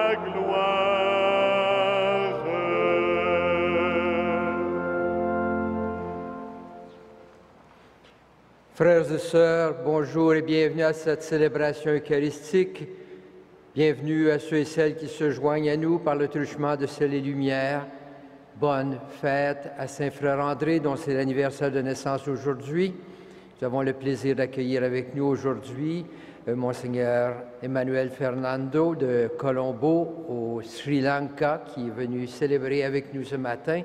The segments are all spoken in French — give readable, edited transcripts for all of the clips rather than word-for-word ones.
la gloire. Frères et sœurs, bonjour et bienvenue à cette célébration eucharistique. Bienvenue à ceux et celles qui se joignent à nous par le truchement de Ciel et Lumière. Bonne fête à Saint-Frère André, dont c'est l'anniversaire de naissance aujourd'hui. Nous avons le plaisir d'accueillir avec nous aujourd'hui Monseigneur Emmanuel Fernando de Colombo au Sri Lanka, qui est venu célébrer avec nous ce matin.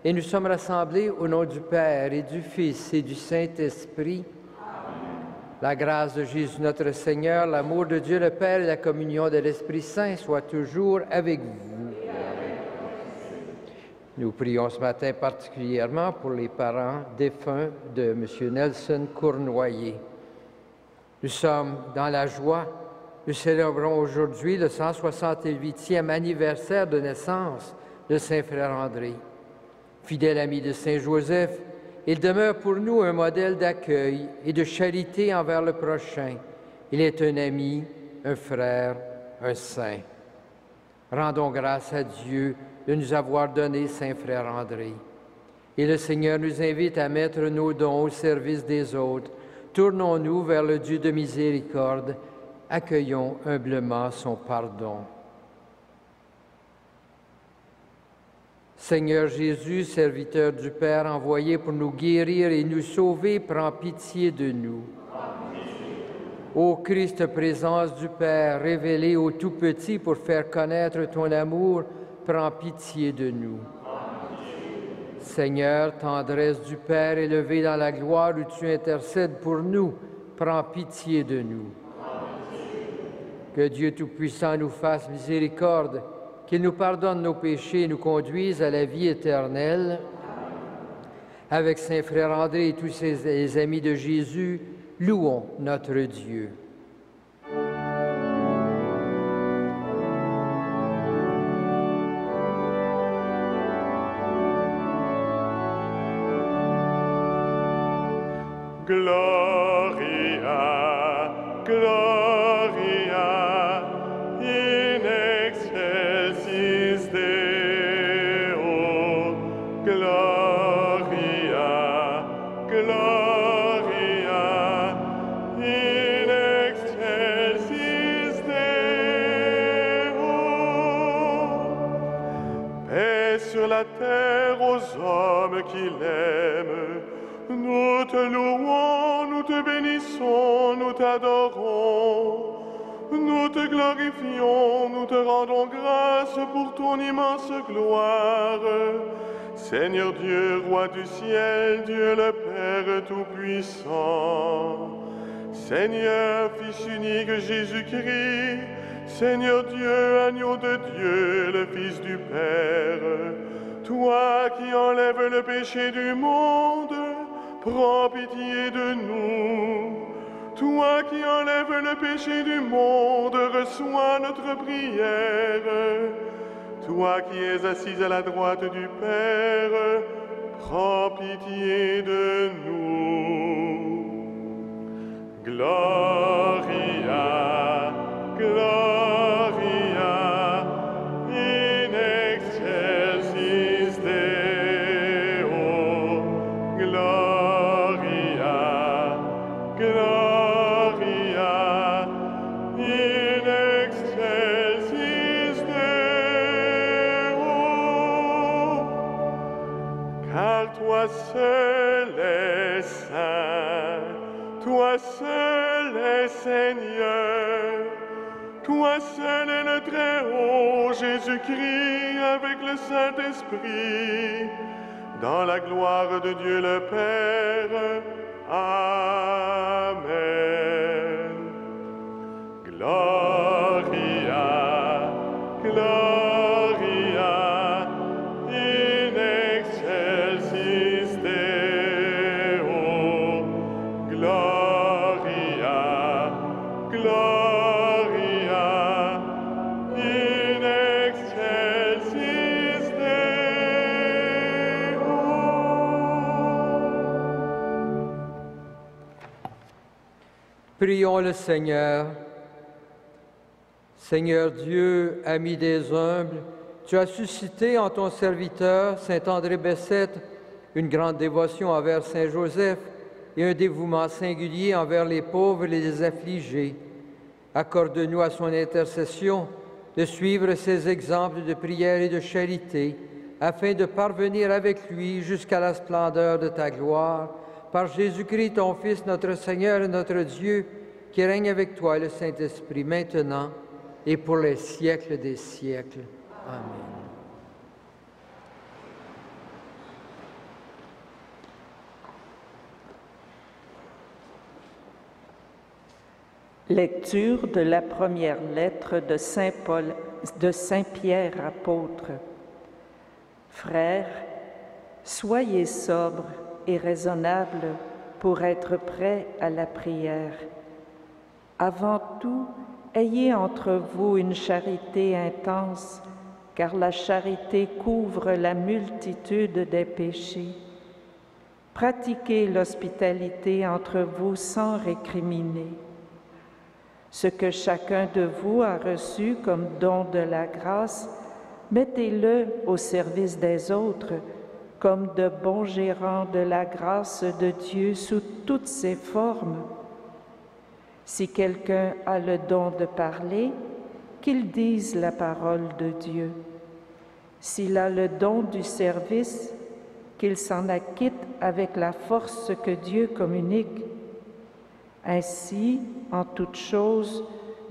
Et nous sommes rassemblés au nom du Père et du Fils et du Saint-Esprit. La grâce de Jésus notre Seigneur, l'amour de Dieu le Père et la communion de l'Esprit Saint soient toujours avec vous. Nous prions ce matin particulièrement pour les parents défunts de M. Nelson Cournoyer. Nous sommes dans la joie. Nous célébrons aujourd'hui le 168e anniversaire de naissance de Saint-Frère André. Fidèle ami de Saint-Joseph, il demeure pour nous un modèle d'accueil et de charité envers le prochain. Il est un ami, un frère, un saint. Rendons grâce à Dieu de nous avoir donné Saint-Frère André. Et le Seigneur nous invite à mettre nos dons au service des autres. Tournons-nous vers le Dieu de miséricorde. Accueillons humblement son pardon. Seigneur Jésus, serviteur du Père envoyé pour nous guérir et nous sauver, prends pitié de nous. Ô Christ, présence du Père, révélé aux tout-petits pour faire connaître ton amour, prends pitié de nous. Seigneur, tendresse du Père élevé dans la gloire où tu intercèdes pour nous, prends pitié de nous. Que Dieu Tout-Puissant nous fasse miséricorde, qu'il nous pardonne nos péchés et nous conduise à la vie éternelle. Avec Saint-Frère André et tous les amis de Jésus, louons notre Dieu. Gloria, Gloria, in excelsis Deo. Gloria, Gloria, in excelsis Deo. Paix sur la terre aux hommes qui l'aiment. Nous te louons, nous te bénissons, nous t'adorons. Nous te glorifions, nous te rendons grâce pour ton immense gloire. Seigneur Dieu, Roi du ciel, Dieu le Père Tout-Puissant. Seigneur, Fils unique Jésus-Christ, Seigneur Dieu, agneau de Dieu, le Fils du Père. Toi qui enlèves le péché du monde, prends pitié de nous. Toi qui enlèves le péché du monde, reçois notre prière. Toi qui es assise à la droite du Père, prends pitié de nous. Gloria, Gloria, in excelsis Deo. Gloria, Gloria, in excelsis Deo. Car toi seul es saint, toi seul es Seigneur, toi seul est le Très-Haut, Jésus-Christ, avec le Saint-Esprit, dans la gloire de Dieu le Père. Amen. Gloria, Gloria, in excelsis Deo. Gloria, Gloria, in excelsis Deo. Prions le Seigneur. Seigneur Dieu, ami des humbles, tu as suscité en ton serviteur, saint André Bessette, une grande dévotion envers saint Joseph et un dévouement singulier envers les pauvres et les affligés. Accorde-nous à son intercession de suivre ses exemples de prière et de charité, afin de parvenir avec lui jusqu'à la splendeur de ta gloire, par Jésus-Christ, ton Fils, notre Seigneur et notre Dieu, qui règne avec toi et le Saint-Esprit, maintenant et pour les siècles des siècles. Amen. Lecture de la première lettre de Saint Paul, de Saint Pierre apôtre. Frères, soyez sobres et raisonnables pour être prêts à la prière. Avant tout, ayez entre vous une charité intense, car la charité couvre la multitude des péchés. Pratiquez l'hospitalité entre vous sans récriminer. Ce que chacun de vous a reçu comme don de la grâce, mettez-le au service des autres, comme de bons gérants de la grâce de Dieu sous toutes ses formes. Si quelqu'un a le don de parler, qu'il dise la parole de Dieu. S'il a le don du service, qu'il s'en acquitte avec la force que Dieu communique. Ainsi, en toutes choses,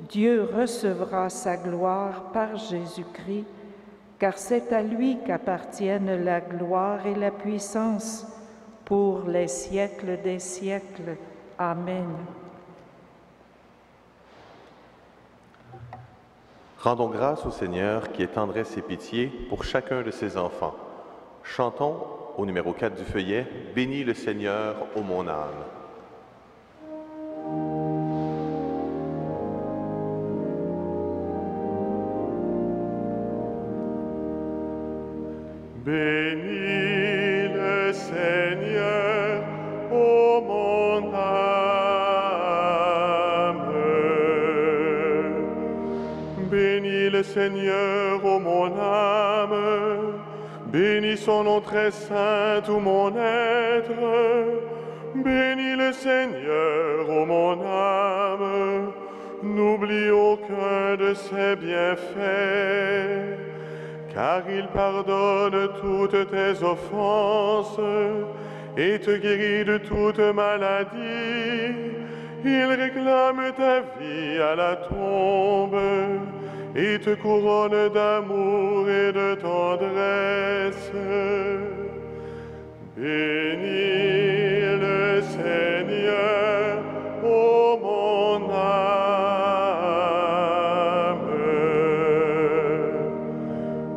Dieu recevra sa gloire par Jésus-Christ, car c'est à lui qu'appartiennent la gloire et la puissance pour les siècles des siècles. Amen. Rendons grâce au Seigneur qui est tendresse et pitié pour chacun de ses enfants. Chantons au numéro 4 du feuillet « Bénis le Seigneur, ô mon âme ». Bénis le Seigneur, ô mon âme. Bénis le Seigneur, ô mon âme. Bénis son nom très saint, tout mon être. Bénis le Seigneur, ô mon âme. N'oublie aucun de ses bienfaits. Car il pardonne toutes tes offenses et te guérit de toute maladie. Il réclame ta vie à la tombe et te couronne d'amour et de tendresse. Bénis le Seigneur, ô mon âme.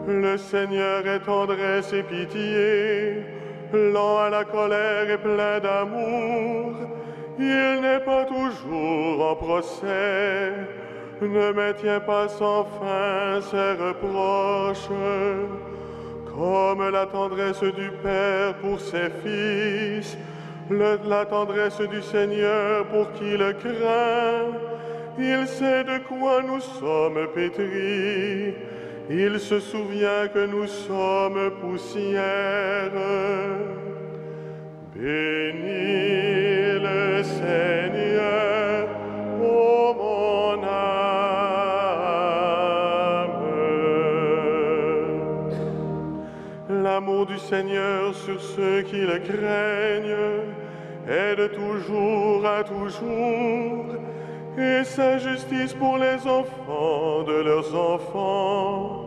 Le Seigneur est tendresse et pitié, lent à la colère et plein d'amour. Il n'est pas toujours en procès, ne maintient pas sans fin ses reproches. Comme la tendresse du Père pour ses fils, la tendresse du Seigneur pour qui le craint. Il sait de quoi nous sommes pétris. Il se souvient que nous sommes poussière. Bénis le Seigneur, ô mon âme. L'amour du Seigneur sur ceux qui le craignent est de toujours à toujours, et sa justice pour les enfants de leurs enfants,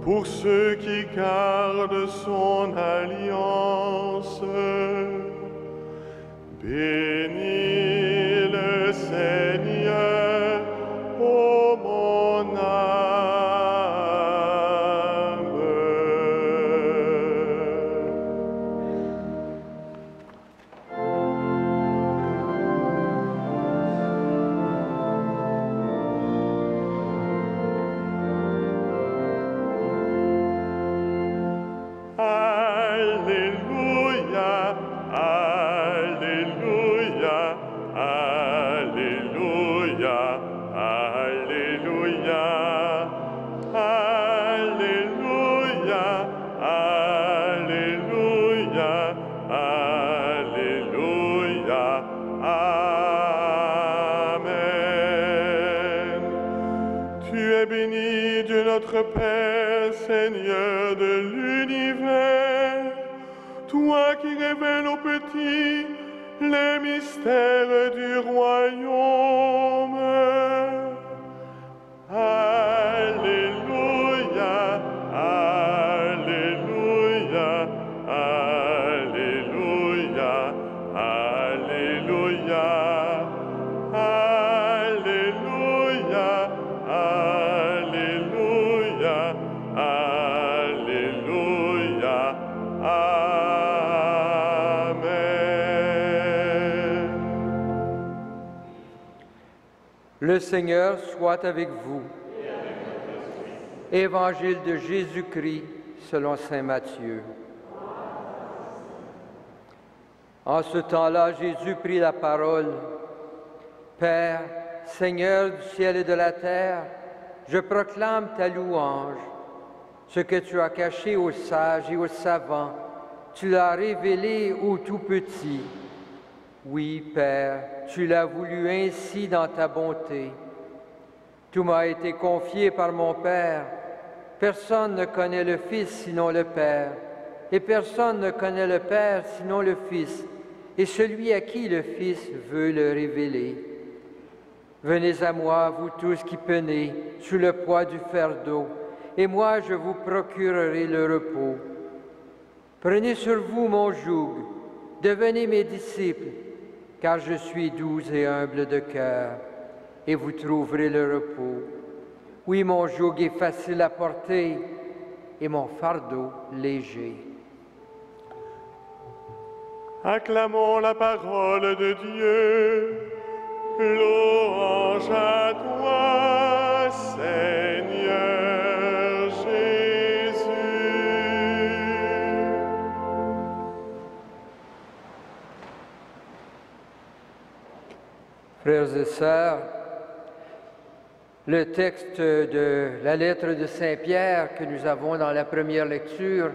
pour ceux qui gardent son alliance. Bénis le Seigneur, ô mon âme. Alléluia, Alléluia, Alléluia. Dieu notre Père, Seigneur de l'univers, toi qui révèles aux petits les mystères du royaume. Alléluia, Alléluia, Alléluia, Alléluia, Alléluia, Alléluia, Alléluia, Amen. Le Seigneur soit avec vous. Évangile de Jésus-Christ selon saint Matthieu. En ce temps-là, Jésus prit la parole. Père, Seigneur du ciel et de la terre, je proclame ta louange. Ce que tu as caché aux sages et aux savants, tu l'as révélé aux tout-petits. Oui, Père, tu l'as voulu ainsi dans ta bonté. Tout m'a été confié par mon Père. Personne ne connaît le Fils sinon le Père, et personne ne connaît le Père sinon le Fils, et celui à qui le Fils veut le révéler. Venez à moi, vous tous qui peinez, sous le poids du fardeau, et moi je vous procurerai le repos. Prenez sur vous mon joug, devenez mes disciples, car je suis doux et humble de cœur, et vous trouverez le repos. Oui, mon joug est facile à porter et mon fardeau léger. Acclamons la parole de Dieu. Louange à toi, Seigneur Jésus. Frères et sœurs, le texte de la lettre de Saint Pierre que nous avons dans la première lecture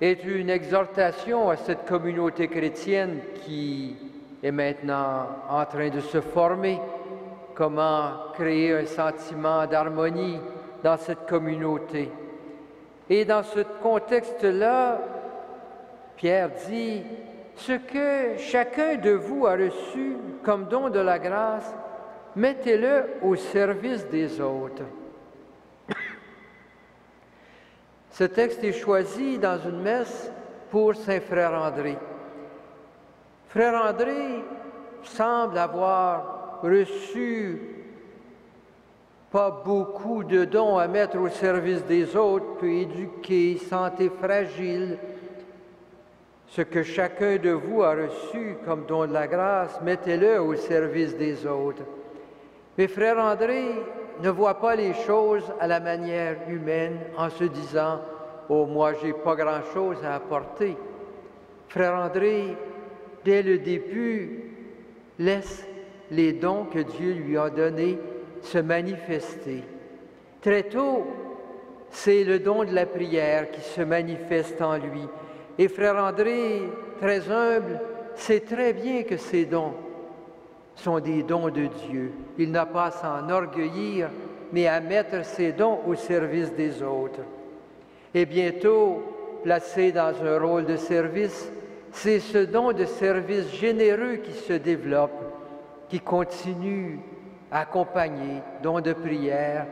est une exhortation à cette communauté chrétienne qui est maintenant en train de se former. Comment créer un sentiment d'harmonie dans cette communauté. Et dans ce contexte-là, Pierre dit « Ce que chacun de vous a reçu comme don de la grâce, mettez-le au service des autres. » Ce texte est choisi dans une messe pour Saint Frère André. Frère André semble avoir reçu pas beaucoup de dons à mettre au service des autres, peu éduqué, santé fragile. Ce que chacun de vous a reçu comme don de la grâce, mettez-le au service des autres. Mais Frère André ne voit pas les choses à la manière humaine en se disant « Oh, moi, j'ai pas grand-chose à apporter ». Frère André, dès le début, laisse les dons que Dieu lui a donnés se manifester. Très tôt, c'est le don de la prière qui se manifeste en lui. Et Frère André, très humble, sait très bien que ces dons sont des dons de Dieu. Il n'a pas à s'enorgueillir, mais à mettre ces dons au service des autres. Et bientôt, placé dans un rôle de service, c'est ce don de service généreux qui se développe, qui continue à accompagner don de prière,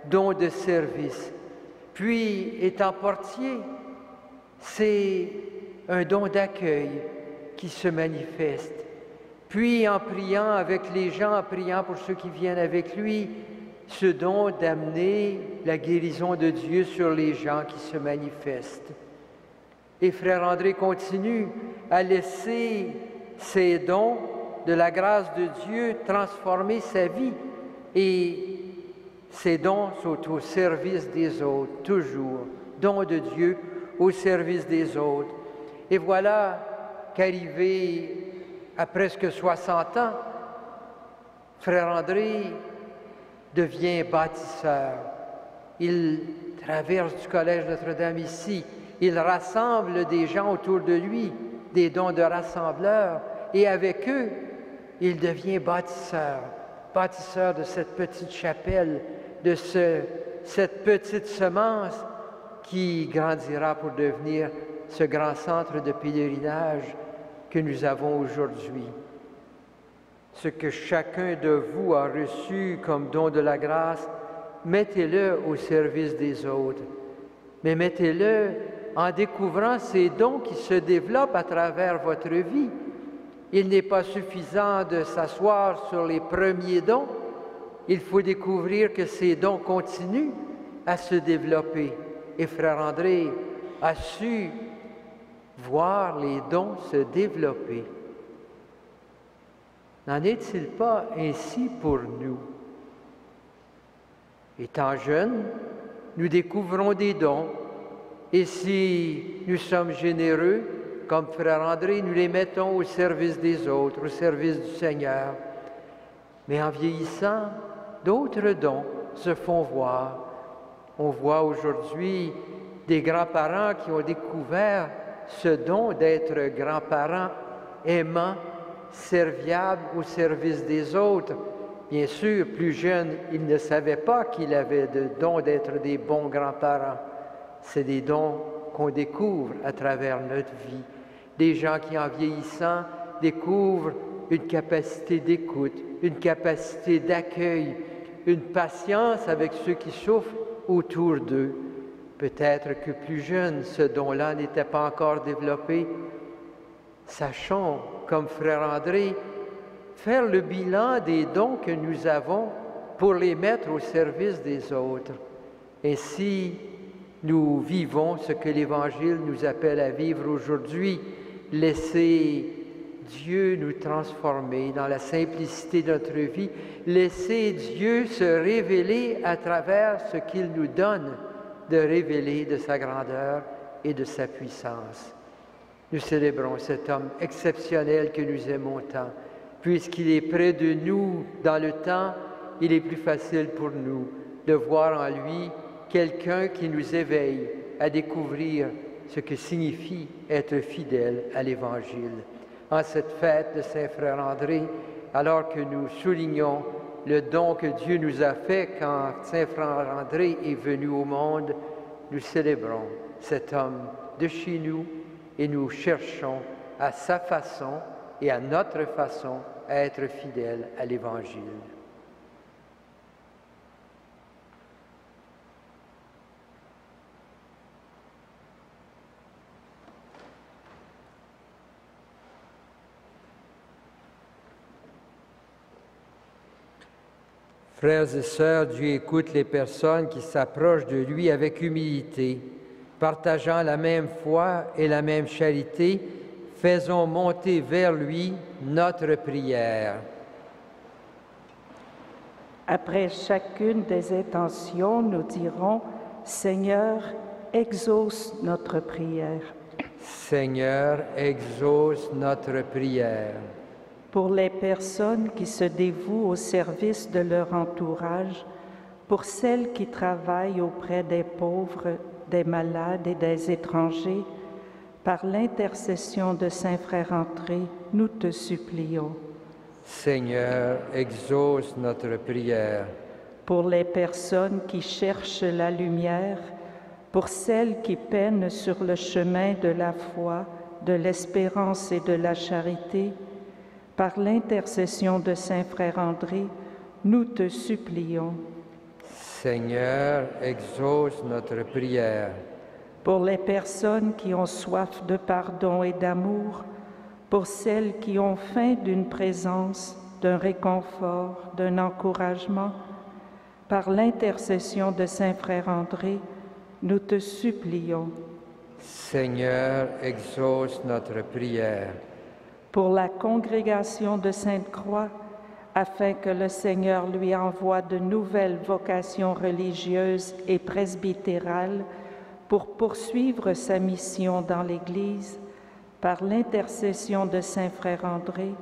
don de service. Puis, étant portier, c'est un don d'accueil qui se manifeste. Puis, en priant avec les gens, en priant pour ceux qui viennent avec lui, ce don d'amener la guérison de Dieu sur les gens qui se manifestent. Et Frère André continue à laisser ces dons de la grâce de Dieu transformer sa vie. Et ces dons sont au service des autres, toujours. Dons de Dieu au service des autres. Et voilà qu'arrivé à presque 60 ans, Frère André devient bâtisseur. Il traverse du collège Notre-Dame ici. Il rassemble des gens autour de lui, des dons de rassembleur, et avec eux, il devient bâtisseur, bâtisseur de cette petite chapelle, de ce cette petite semence qui grandira pour devenir ce grand centre de pèlerinage que nous avons aujourd'hui. Ce que chacun de vous a reçu comme don de la grâce, mettez-le au service des autres, mais mettez-le en découvrant ces dons qui se développent à travers votre vie. Il n'est pas suffisant de s'asseoir sur les premiers dons, il faut découvrir que ces dons continuent à se développer. Et Frère André a su voir les dons se développer. N'en est-il pas ainsi pour nous? Étant jeunes, nous découvrons des dons, et si nous sommes généreux, comme Frère André, nous les mettons au service des autres, au service du Seigneur. Mais en vieillissant, d'autres dons se font voir. On voit aujourd'hui des grands-parents qui ont découvert ce don d'être grands-parents aimants, serviables au service des autres. Bien sûr, plus jeune, il ne savait pas qu'il avait le don d'être des bons grands-parents. C'est des dons qu'on découvre à travers notre vie. Des gens qui, en vieillissant, découvrent une capacité d'écoute, une capacité d'accueil, une patience avec ceux qui souffrent autour d'eux. Peut-être que plus jeune, ce don-là n'était pas encore développé. Sachons, comme Frère André, faire le bilan des dons que nous avons pour les mettre au service des autres. Ainsi, nous vivons ce que l'Évangile nous appelle à vivre aujourd'hui, laisser Dieu nous transformer dans la simplicité de notre vie, laisser Dieu se révéler à travers ce qu'il nous donne de révéler de sa grandeur et de sa puissance. Nous célébrons cet homme exceptionnel que nous aimons tant. Puisqu'il est près de nous dans le temps, il est plus facile pour nous de voir en lui quelqu'un qui nous éveille à découvrir ce que signifie être fidèle à l'Évangile. En cette fête de Saint-Frère André, alors que nous soulignons le don que Dieu nous a fait quand Saint-Frère André est venu au monde, nous célébrons cet homme de chez nous et nous cherchons à sa façon et à notre façon à être fidèles à l'Évangile. Frères et sœurs, Dieu écoute les personnes qui s'approchent de lui avec humilité. Partageant la même foi et la même charité, faisons monter vers lui notre prière. Après chacune des intentions, nous dirons « Seigneur, exauce notre prière ». Seigneur, exauce notre prière. Pour les personnes qui se dévouent au service de leur entourage, pour celles qui travaillent auprès des pauvres, des malades et des étrangers, par l'intercession de Saint-Frère André, nous te supplions. Seigneur, exauce notre prière. Pour les personnes qui cherchent la lumière, pour celles qui peinent sur le chemin de la foi, de l'espérance et de la charité, par l'intercession de Saint-Frère André, nous te supplions. Seigneur, exauce notre prière. Pour les personnes qui ont soif de pardon et d'amour, pour celles qui ont faim d'une présence, d'un réconfort, d'un encouragement, par l'intercession de Saint-Frère André, nous te supplions. Seigneur, exauce notre prière. Pour la congrégation de Sainte-Croix, afin que le Seigneur lui envoie de nouvelles vocations religieuses et presbytérales pour poursuivre sa mission dans l'Église, par l'intercession de Saint-Frère André,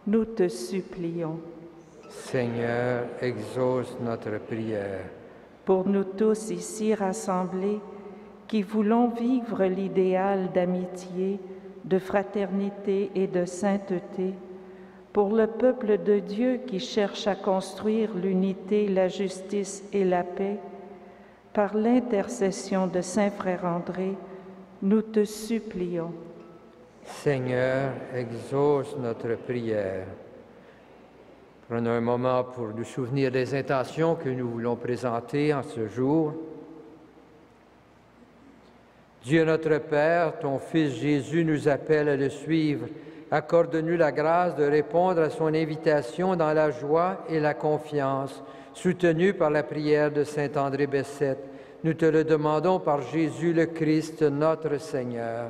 nous te supplions. Seigneur, exauce notre prière. Pour nous tous ici rassemblés, qui voulons vivre l'idéal d'amitié, de fraternité et de sainteté, pour le peuple de Dieu qui cherche à construire l'unité, la justice et la paix, Par l'intercession de Saint Frère André, nous te supplions. Seigneur, exauce notre prière. Prenons un moment pour nous souvenir des intentions que nous voulons présenter en ce jour. Dieu notre Père, ton Fils Jésus nous appelle à le suivre. Accorde-nous la grâce de répondre à son invitation dans la joie et la confiance, soutenus par la prière de saint André Bessette. Nous te le demandons par Jésus le Christ, notre Seigneur.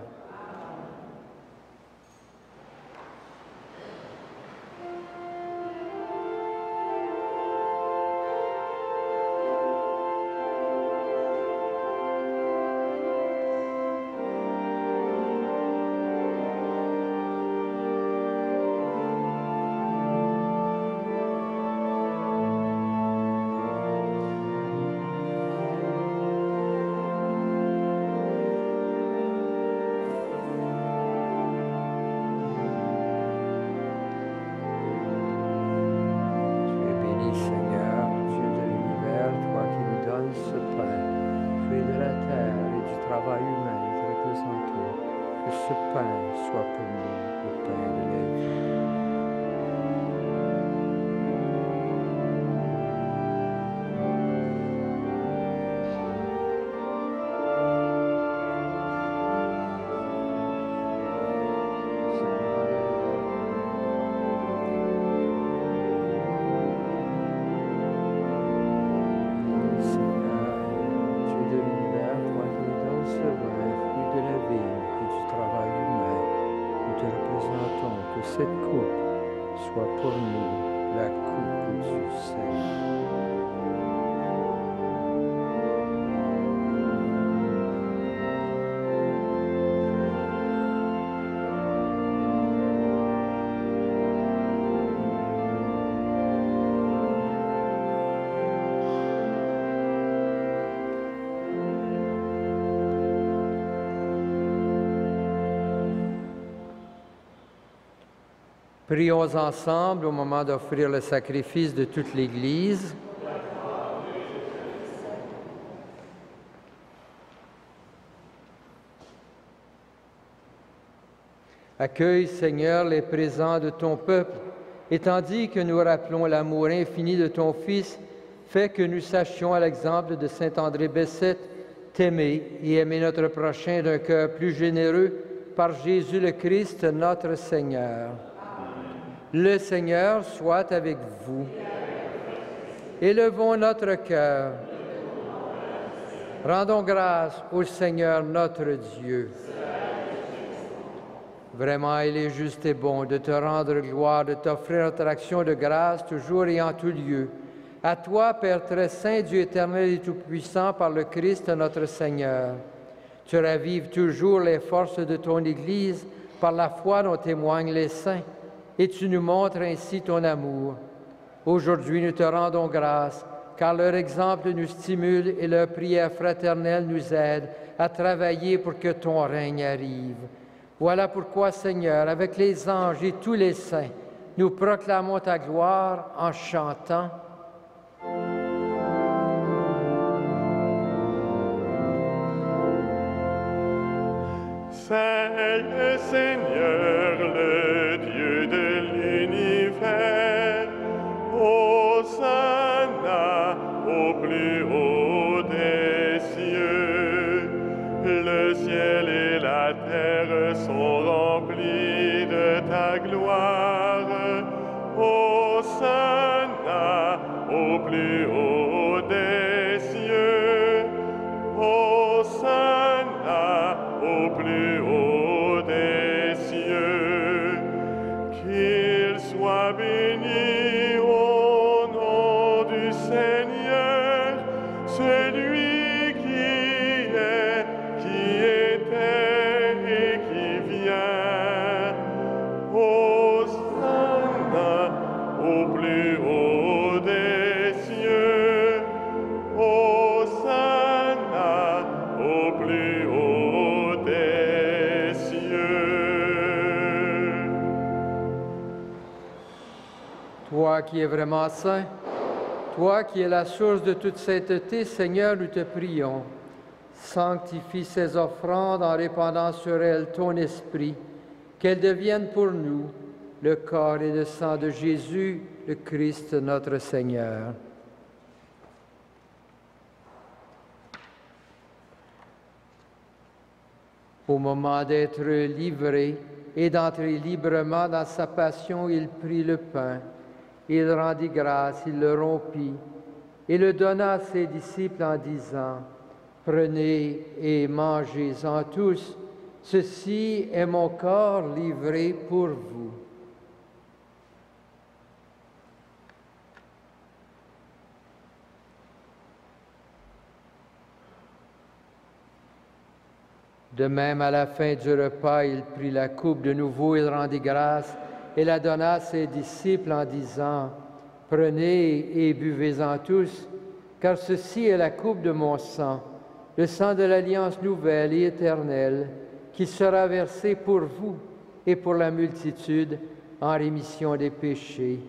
Cette coupe soit pour nous la coupe du Seigneur. Prions ensemble au moment d'offrir le sacrifice de toute l'Église. Accueille, Seigneur, les présents de ton peuple, et tandis que nous rappelons l'amour infini de ton Fils, fais que nous sachions, à l'exemple de saint André Bessette, t'aimer et aimer notre prochain d'un cœur plus généreux par Jésus le Christ, notre Seigneur. Le Seigneur soit avec vous. Élevons notre cœur. Rendons grâce au Seigneur notre Dieu. Vraiment, il est juste et bon de te rendre gloire, de t'offrir notre action de grâce toujours et en tout lieu. À toi, Père très saint, Dieu éternel et tout-puissant, par le Christ notre Seigneur. Tu ravives toujours les forces de ton Église par la foi dont témoignent les saints. Et tu nous montres ainsi ton amour. Aujourd'hui, nous te rendons grâce, car leur exemple nous stimule et leur prière fraternelle nous aide à travailler pour que ton règne arrive. Voilà pourquoi, Seigneur, avec les anges et tous les saints, nous proclamons ta gloire en chantant. Saint le Seigneur, le Dieu de l'univers, Hosanna au plus haut des cieux. Le ciel et la terre sont remplis de ta gloire. Hosanna au plus haut des cieux. Hosanna au plus haut des cieux. Qu'il soit béni au nom du Seigneur, celui qui est, qui était et qui vient. Hosanna au plus haut des cieux. Hosanna au plus haut des cieux. Toi qui es vraiment saint, Toi qui es la source de toute sainteté, Seigneur, nous te prions. Sanctifie ces offrandes en répandant sur elles ton esprit, qu'elles deviennent pour nous le corps et le sang de Jésus, le Christ notre Seigneur. Au moment d'être livré et d'entrer librement dans sa passion, il prit le pain, il rendit grâce, il le rompit et le donna à ses disciples en disant: « Prenez et mangez-en tous, ceci est mon corps livré pour vous. » De même, à la fin du repas, il prit la coupe de nouveau, il rendit grâce et la donna à ses disciples en disant: « Prenez et buvez-en tous, car ceci est la coupe de mon sang, le sang de l'alliance nouvelle et éternelle, qui sera versé pour vous et pour la multitude en rémission des péchés.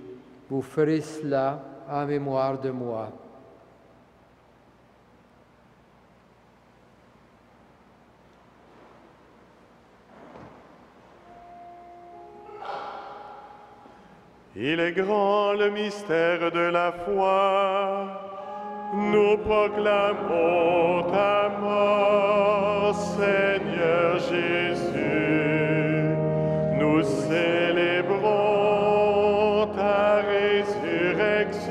Vous ferez cela en mémoire de moi. » Il est grand le mystère de la foi. Nous proclamons ta mort, Seigneur Jésus. Nous célébrons ta résurrection.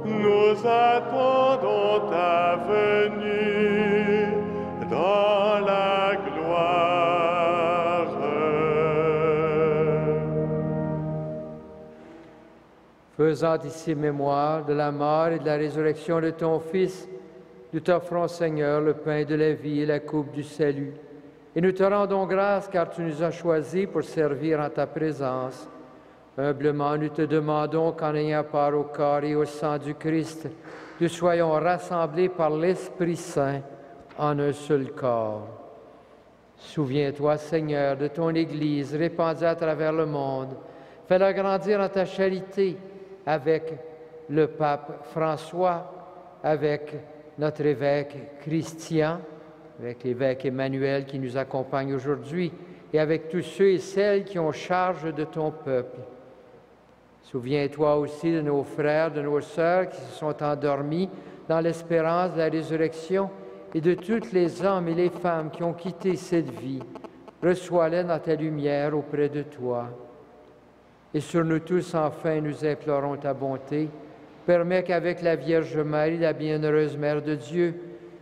Nous attendons ta venue dans la gloire. Faisant ici mémoire de la mort et de la résurrection de ton Fils, nous t'offrons, Seigneur, le pain de la vie et la coupe du salut. Et nous te rendons grâce car tu nous as choisis pour servir en ta présence. Humblement, nous te demandons qu'en ayant part au corps et au sang du Christ, nous soyons rassemblés par l'Esprit Saint en un seul corps. Souviens-toi, Seigneur, de ton Église répandue à travers le monde. Fais-la grandir en ta charité, avec le pape François, avec notre évêque Christian, avec l'évêque Emmanuel qui nous accompagne aujourd'hui, et avec tous ceux et celles qui ont charge de ton peuple. Souviens-toi aussi de nos frères, de nos sœurs qui se sont endormis dans l'espérance de la résurrection et de tous les hommes et les femmes qui ont quitté cette vie. Reçois-les dans ta lumière auprès de toi. Et sur nous tous, enfin, nous implorons ta bonté. Permets qu'avec la Vierge Marie, la bienheureuse Mère de Dieu,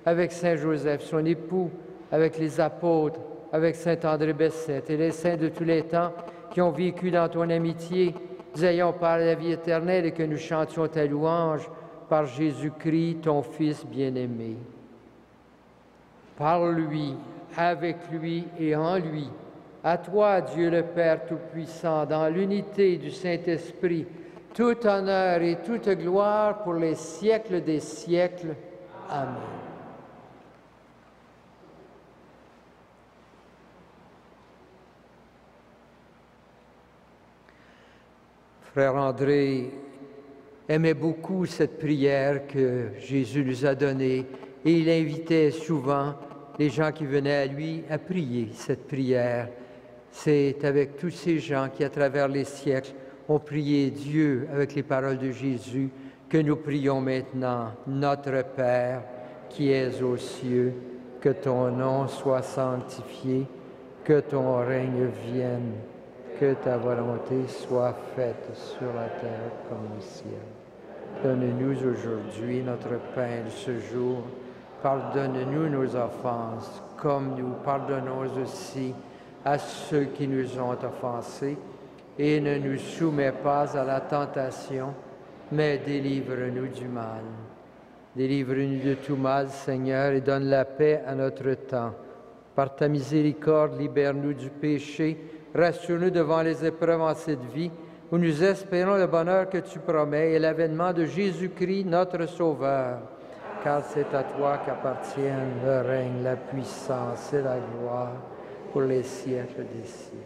avec Saint Joseph, son époux, avec les apôtres, avec Saint André Bessette et les saints de tous les temps qui ont vécu dans ton amitié, nous ayons par la vie éternelle et que nous chantions ta louange par Jésus-Christ, ton Fils bien-aimé. Par lui, avec lui et en lui, à toi, Dieu le Père Tout-Puissant, dans l'unité du Saint-Esprit, tout honneur et toute gloire pour les siècles des siècles. Amen. Frère André aimait beaucoup cette prière que Jésus nous a donnée et il invitait souvent les gens qui venaient à lui à prier cette prière. C'est avec tous ces gens qui, à travers les siècles, ont prié Dieu avec les paroles de Jésus que nous prions maintenant. Notre Père, qui es aux cieux, que ton nom soit sanctifié, que ton règne vienne, que ta volonté soit faite sur la terre comme au ciel. Donne-nous aujourd'hui notre pain de ce jour. Pardonne-nous nos offenses, comme nous pardonnons aussi à ceux qui nous ont offensés, et ne nous soumets pas à la tentation, mais délivre-nous du mal. Délivre-nous de tout mal, Seigneur, et donne la paix à notre temps. Par ta miséricorde, libère-nous du péché, rassure-nous devant les épreuves en cette vie, où nous espérons le bonheur que tu promets et l'avènement de Jésus-Christ, notre Sauveur. Car c'est à toi qu'appartiennent le règne, la puissance et la gloire pour les siècles des siècles.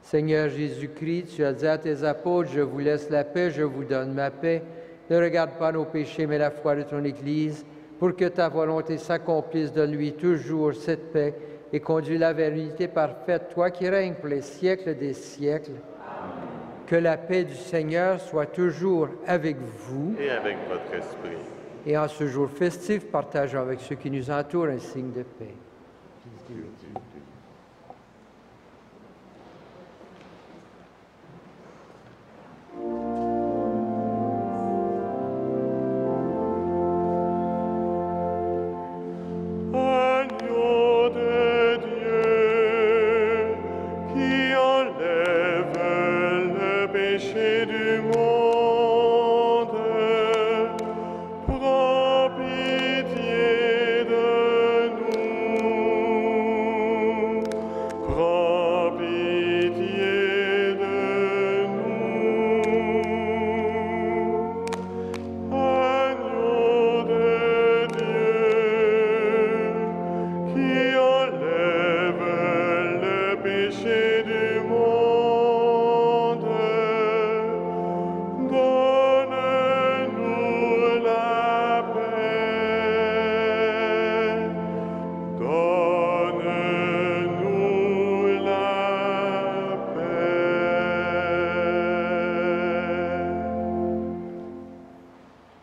Seigneur Jésus-Christ, tu as dit à tes apôtres, je vous laisse la paix, je vous donne ma paix. Ne regarde pas nos péchés, mais la foi de ton Église, pour que ta volonté s'accomplisse. Donne-lui toujours cette paix et conduis la vérité parfaite, toi qui règnes pour les siècles des siècles. Que la paix du Seigneur soit toujours avec vous. Et avec votre esprit. Et en ce jour festif, partageons avec ceux qui nous entourent un signe de paix. Agneau de Dieu, qui enlève le péché du monde, prends pitié de nous. Prends pitié de nous. Agneau de Dieu, qui enlève le péché du monde, donne-nous la paix. Donne-nous la paix.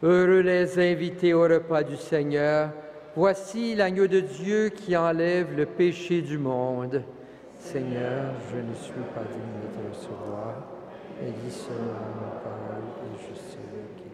Heureux les invités au repas du Seigneur. Voici l'agneau de Dieu qui enlève le péché du monde. Seigneur, je ne suis pas digne de te recevoir, mais dis seulement une parole et je serai guéri.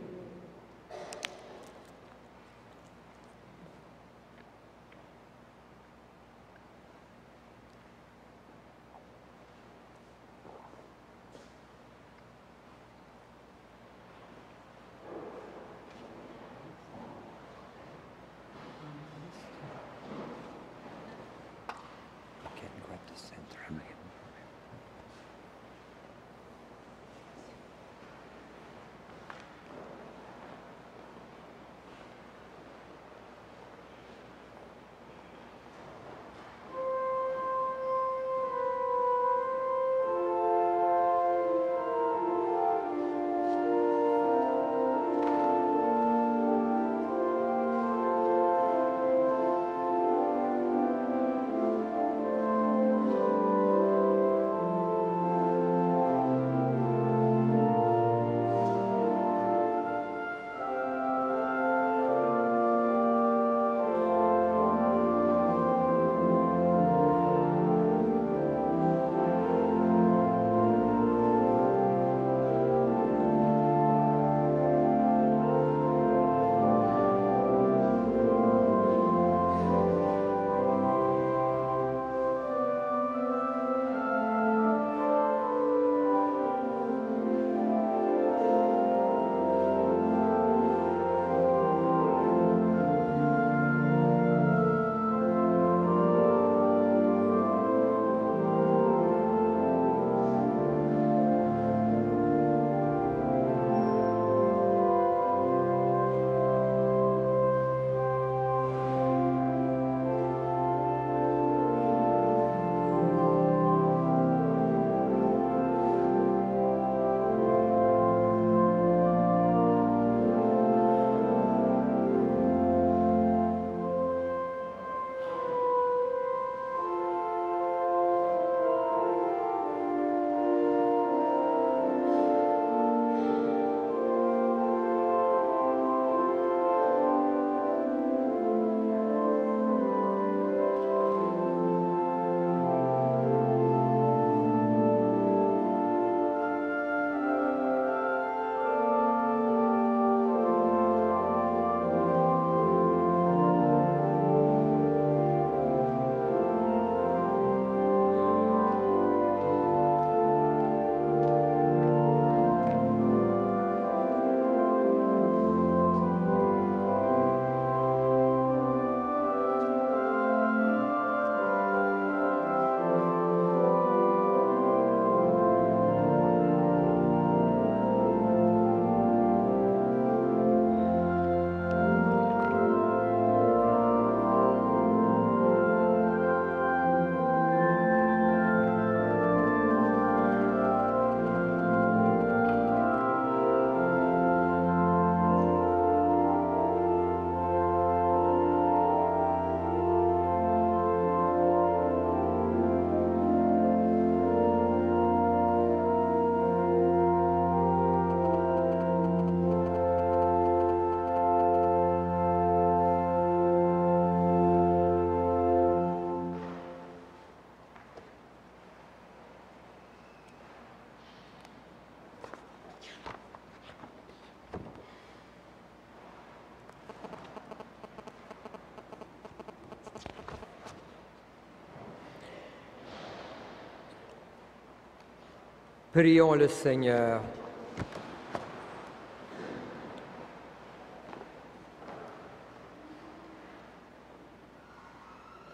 Prions le Seigneur.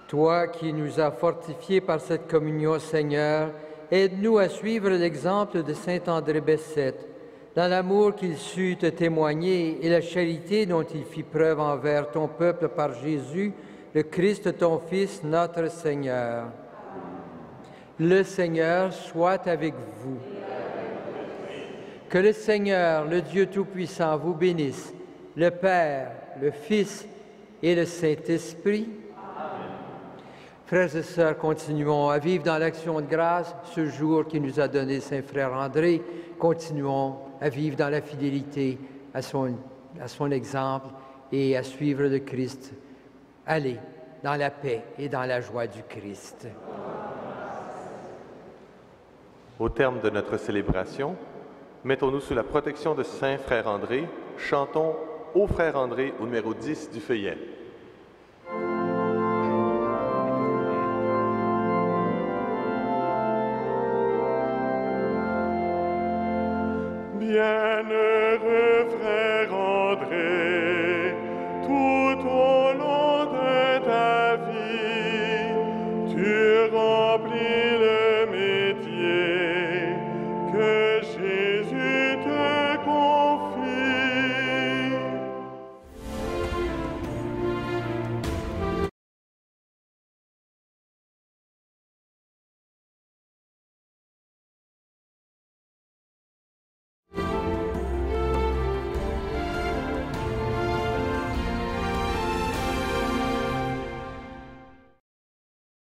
Toi qui nous as fortifiés par cette communion, Seigneur, aide-nous à suivre l'exemple de saint André Bessette, dans l'amour qu'il sut te témoigner et la charité dont il fit preuve envers ton peuple par Jésus, le Christ, ton Fils, notre Seigneur. Le Seigneur soit avec vous. Que le Seigneur, le Dieu Tout-Puissant, vous bénisse, le Père, le Fils et le Saint-Esprit. Frères et sœurs, continuons à vivre dans l'action de grâce ce jour qui nous a donné Saint Frère André. Continuons à vivre dans la fidélité à son exemple et à suivre le Christ. Allez dans la paix et dans la joie du Christ. Au terme de notre célébration, mettons-nous sous la protection de Saint Frère André. Chantons « Ô Frère André » au numéro 10 du feuillet.